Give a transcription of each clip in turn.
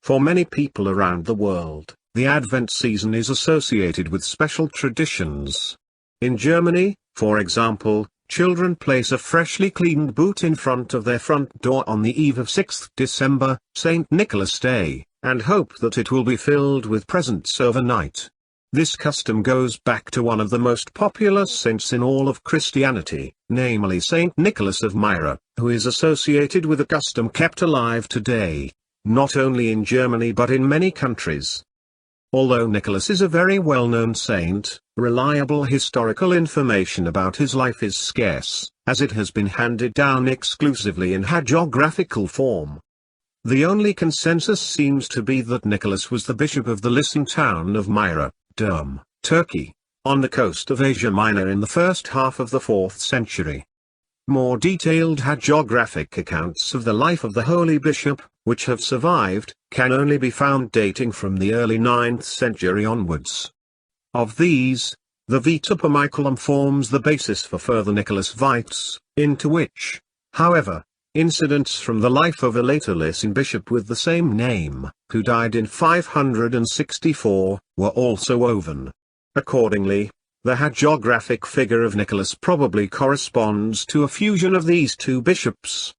For many people around the world, the Advent season is associated with special traditions. In Germany, for example, children place a freshly cleaned boot in front of their front door on the eve of 6th December, St. Nicholas Day, and hope that it will be filled with presents overnight. This custom goes back to one of the most popular saints in all of Christianity, namely St. Nicholas of Myra, who is associated with a custom kept alive today, not only in Germany but in many countries. Although Nicholas is a very well-known saint, reliable historical information about his life is scarce, as it has been handed down exclusively in hagiographical form. The only consensus seems to be that Nicholas was the bishop of the Lycian town of Myra, Derme, Turkey, on the coast of Asia Minor in the first half of the 4th century. More detailed hagiographic accounts of the life of the holy bishop, which have survived, can only be found dating from the early 9th century onwards. Of these, the Vita per Michaelem forms the basis for further Nicholas Vites, into which, however, incidents from the life of a later Lycian bishop with the same name, who died in 564, were also woven. Accordingly, the hagiographic figure of Nicholas probably corresponds to a fusion of these two bishops.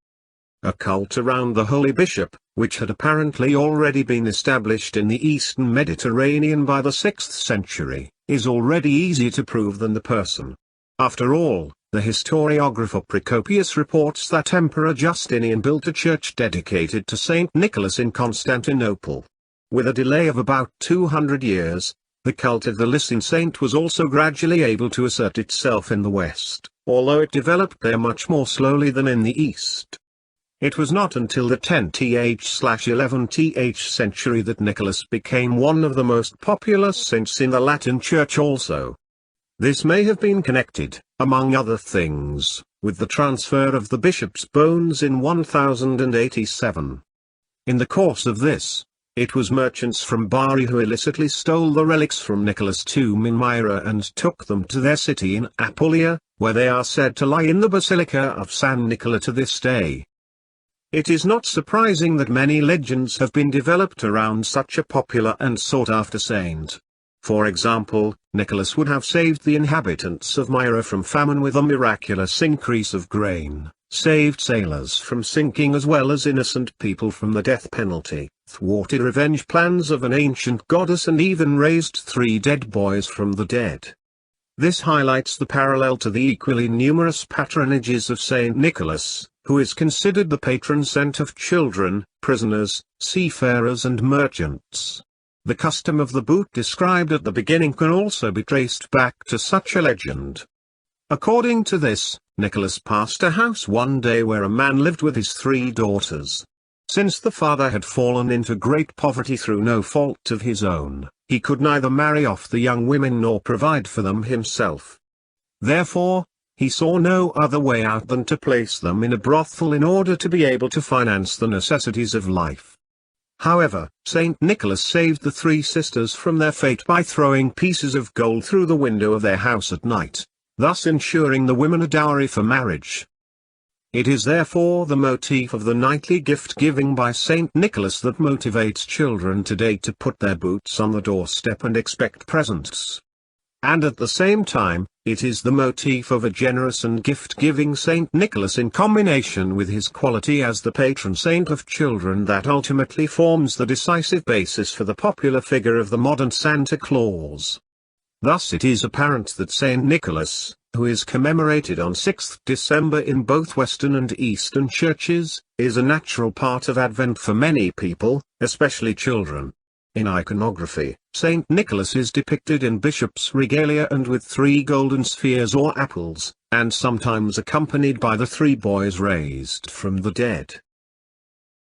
A cult around the holy bishop, which had apparently already been established in the eastern Mediterranean by the 6th century, is already easier to prove than the person. After all, the historiographer Procopius reports that Emperor Justinian built a church dedicated to Saint Nicholas in Constantinople. With a delay of about 200 years, the cult of the Lycian saint was also gradually able to assert itself in the West, although it developed there much more slowly than in the East. It was not until the 10th/11th century that Nicholas became one of the most popular saints in the Latin Church also. This may have been connected, among other things, with the transfer of the bishop's bones in 1087. In the course of this, it was merchants from Bari who illicitly stole the relics from Nicholas' tomb in Myra and took them to their city in Apulia, where they are said to lie in the Basilica of San Nicola to this day. It is not surprising that many legends have been developed around such a popular and sought-after saint. For example, Nicholas would have saved the inhabitants of Myra from famine with a miraculous increase of grain, saved sailors from sinking as well as innocent people from the death penalty, thwarted revenge plans of an ancient goddess and even raised 3 dead boys from the dead. This highlights the parallel to the equally numerous patronages of Saint Nicholas, who is considered the patron saint of children, prisoners, seafarers and merchants. The custom of the boot described at the beginning can also be traced back to such a legend. According to this, Nicholas passed a house one day where a man lived with his 3 daughters. Since the father had fallen into great poverty through no fault of his own, he could neither marry off the young women nor provide for them himself. Therefore, he saw no other way out than to place them in a brothel in order to be able to finance the necessities of life. However, Saint Nicholas saved the 3 sisters from their fate by throwing pieces of gold through the window of their house at night, thus ensuring the women a dowry for marriage. It is therefore the motif of the nightly gift-giving by Saint Nicholas that motivates children today to put their boots on the doorstep and expect presents. And at the same time, it is the motif of a generous and gift-giving Saint Nicholas in combination with his quality as the patron saint of children that ultimately forms the decisive basis for the popular figure of the modern Santa Claus. Thus it is apparent that Saint Nicholas, who is commemorated on 6th December in both Western and Eastern churches, is a natural part of Advent for many people, especially children. In iconography, Saint Nicholas is depicted in bishop's regalia and with 3 golden spheres or apples, and sometimes accompanied by the 3 boys raised from the dead.